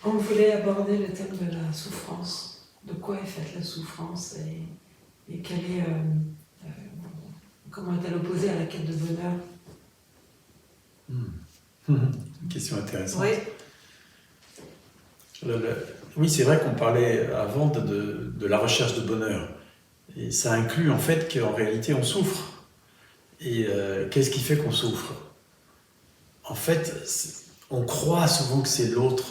On voulait aborder le thème de la souffrance. De quoi est faite la souffrance et quelle est, comment est-elle opposée à la quête de bonheur? Une question intéressante. Oui. Oui, c'est vrai qu'on parlait avant de la recherche de bonheur. Et ça inclut en fait qu'en réalité on souffre. Et qu'est-ce qui fait qu'on souffre? En fait, on croit souvent que c'est l'autre,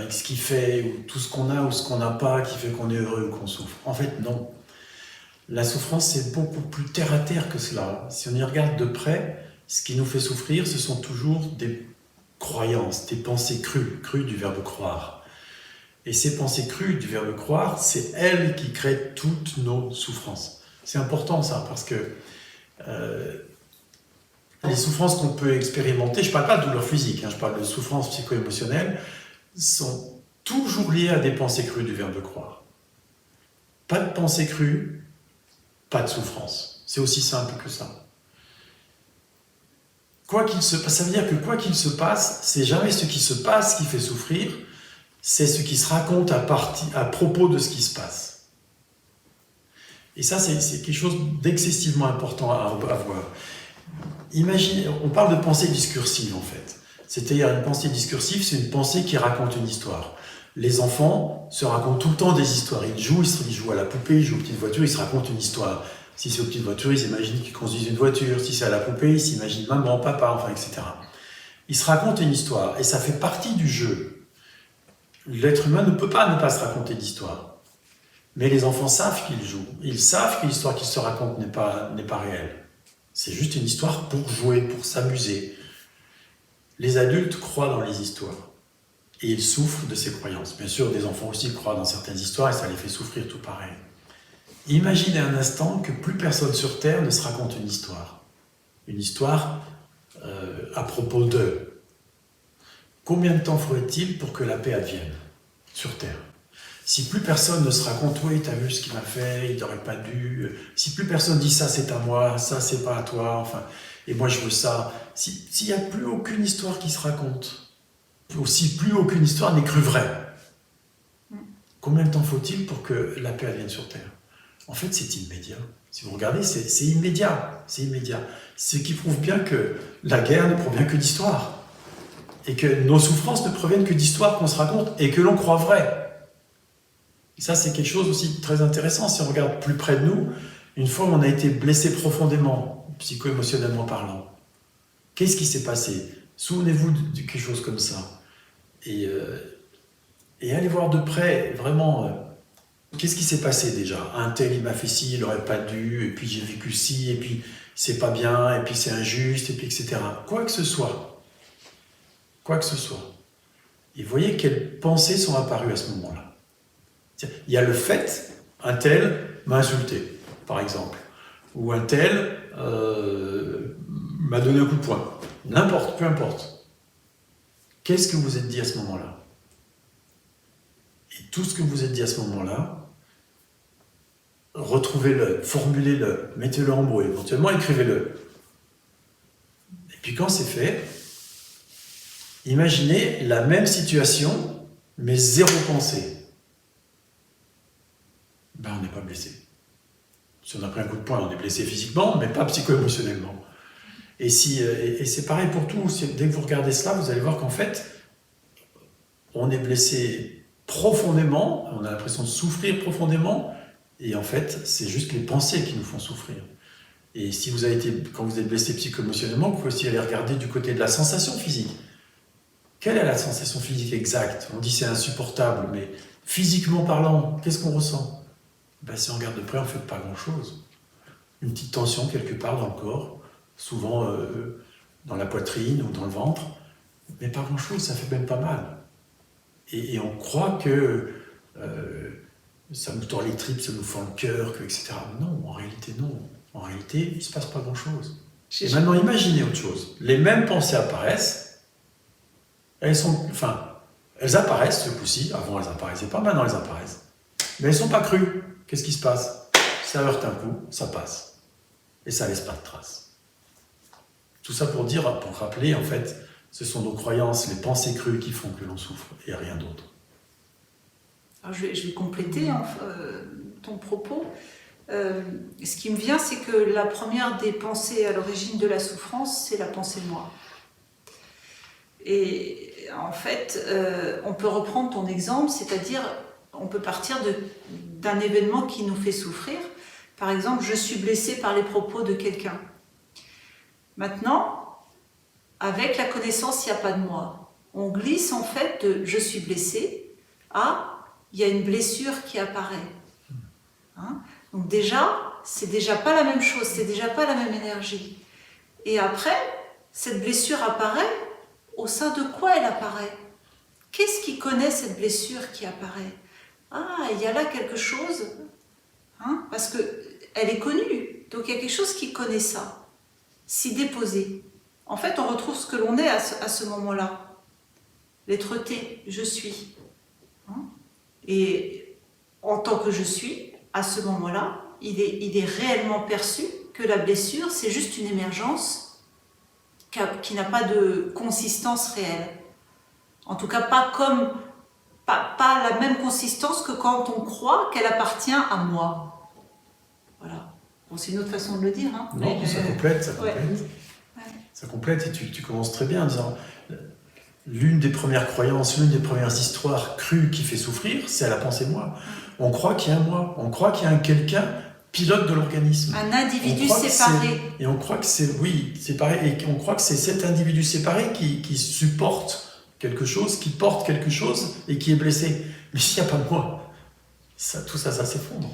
ce qu'il fait, ou tout ce qu'on a ou ce qu'on n'a pas, qui fait qu'on est heureux ou qu'on souffre. En fait, non. La souffrance, c'est beaucoup plus terre à terre que cela. Si on y regarde de près, ce qui nous fait souffrir, ce sont toujours des croyances, des pensées crues du verbe croire. Et ces pensées crues du verbe croire, c'est elles qui créent toutes nos souffrances. C'est important ça, parce que les souffrances qu'on peut expérimenter, je ne parle pas de douleur physique, je parle de souffrances psycho-émotionnelles, sont toujours liées à des pensées crues du verbe croire. Pas de pensée crue, pas de souffrance. C'est aussi simple que ça. Quoi qu'il se passe, ça veut dire que quoi qu'il se passe, c'est jamais ce qui se passe qui fait souffrir, c'est ce qui se raconte à propos de ce qui se passe. Et ça, c'est quelque chose d'excessivement important à voir. Imaginez, on parle de pensée discursive en fait. C'est-à-dire une pensée discursive, c'est une pensée qui raconte une histoire. Les enfants se racontent tout le temps des histoires. Ils jouent à la poupée, ils jouent aux petites voitures, ils se racontent une histoire. Si c'est aux petites voitures, ils imaginent qu'ils conduisent une voiture. Si c'est à la poupée, ils s'imaginent maman, papa, enfin, etc. Ils se racontent une histoire et ça fait partie du jeu. L'être humain ne peut pas ne pas se raconter d'histoire. Mais les enfants savent qu'ils jouent. Ils savent que l'histoire qu'ils se racontent n'est pas réelle. C'est juste une histoire pour jouer, pour s'amuser. Les adultes croient dans les histoires. Et ils souffrent de ces croyances. Bien sûr, des enfants aussi croient dans certaines histoires et ça les fait souffrir tout pareil. Imaginez un instant que plus personne sur Terre ne se raconte une histoire. Une histoire à propos d'eux. Combien de temps faudrait-il pour que la paix advienne sur Terre? Si plus personne ne se raconte, oui, t'as vu ce qu'il m'a fait, il n'aurait pas dû. Si plus personne dit ça, c'est à moi, ça, c'est pas à toi, enfin, et moi je veux ça. S'il n'y a plus aucune histoire qui se raconte, ou si plus aucune histoire n'est crue vraie, combien de temps faut-il pour que la paix advienne sur Terre? En fait, c'est immédiat. Si vous regardez, c'est immédiat. C'est immédiat. Ce qui prouve bien que la guerre ne provient que d'histoire. Et que nos souffrances ne proviennent que d'histoires qu'on se raconte et que l'on croit vraies. Et ça, c'est quelque chose aussi de très intéressant. Si on regarde plus près de nous, une fois on a été blessé profondément, psycho-émotionnellement parlant, qu'est-ce qui s'est passé? Souvenez-vous de quelque chose comme ça. Et allez voir de près, vraiment, qu'est-ce qui s'est passé déjà? Un tel, il m'a fait ci, il n'aurait pas dû, et puis j'ai vécu ci, et puis c'est pas bien, et puis c'est injuste, et puis etc. Quoi que ce soit. Quoi que ce soit. Et voyez quelles pensées sont apparues à ce moment-là. Il y a le fait, un tel m'a insulté, par exemple, ou un tel m'a donné un coup de poing. N'importe, peu importe. Qu'est-ce que vous êtes dit à ce moment-là? Et tout ce que vous êtes dit à ce moment-là, retrouvez-le, formulez-le, mettez-le en mots, éventuellement écrivez-le. Et puis quand c'est fait, imaginez la même situation, mais zéro pensée. Ben, on n'est pas blessé. Si on a pris un coup de poing, on est blessé physiquement, mais pas psycho-émotionnellement. Et c'est pareil pour tout. Dès que vous regardez cela, vous allez voir qu'en fait, on est blessé profondément, on a l'impression de souffrir profondément, et en fait, c'est juste les pensées qui nous font souffrir. Et si vous avez été, quand vous êtes blessé psycho-émotionnellement, vous pouvez aussi aller regarder du côté de la sensation physique. Quelle est la sensation physique exacte? On dit c'est insupportable, mais physiquement parlant, qu'est-ce qu'on ressent? Ben, si on regarde de près, on ne fait pas grand-chose. Une petite tension quelque part dans le corps, souvent dans la poitrine ou dans le ventre, mais pas grand-chose, ça fait même pas mal. Et on croit que ça nous tord les tripes, ça nous fend le cœur, etc. Non, en réalité, non. En réalité, il ne se passe pas grand-chose. Et maintenant, imaginez autre chose. Les mêmes pensées apparaissent, elles apparaissent ce coup-ci, avant elles n'apparaissaient pas, maintenant elles apparaissent. Mais elles ne sont pas crues. Qu'est-ce qui se passe? Ça heurte un coup, ça passe. Et ça ne laisse pas de traces. Tout ça pour dire, pour rappeler, en fait, ce sont nos croyances, les pensées crues qui font que l'on souffre, et rien d'autre. Alors je vais compléter ton propos. Ce qui me vient, c'est que la première des pensées à l'origine de la souffrance, c'est la pensée moi. Et en fait, on peut reprendre ton exemple, c'est-à-dire on peut partir d'un événement qui nous fait souffrir. Par exemple, je suis blessée par les propos de quelqu'un. Maintenant, avec la connaissance, il n'y a pas de moi. On glisse en fait de je suis blessée à il y a une blessure qui apparaît. Hein? Donc déjà, c'est déjà pas la même chose, c'est déjà pas la même énergie. Et après, cette blessure apparaît, au sein de quoi elle apparaît? Qu'est-ce qui connaît cette blessure qui apparaît? Ah, il y a là quelque chose, hein? Parce qu'elle est connue, donc il y a quelque chose qui connaît ça, s'y déposer. En fait, on retrouve ce que l'on est à ce moment-là. L'être T, je suis. Hein? Et en tant que je suis, à ce moment-là, il est réellement perçu que la blessure, c'est juste une émergence qui n'a pas de consistance réelle. En tout cas, pas la même consistance que quand on croit qu'elle appartient à moi. Voilà. Bon, c'est une autre façon de le dire. Hein, non, ça complète. Ouais. Ça complète, et tu commences très bien en disant l'une des premières croyances, l'une des premières histoires crues qui fait souffrir, c'est à la pensée moi. On croit qu'il y a un moi, on croit qu'il y a un quelqu'un pilote de l'organisme. Un individu séparé. Et on croit que c'est, oui, séparé, et on croit que c'est cet individu séparé qui supporte quelque chose, qui porte quelque chose et qui est blessé. Mais s'il n'y a pas de moi, tout ça s'effondre.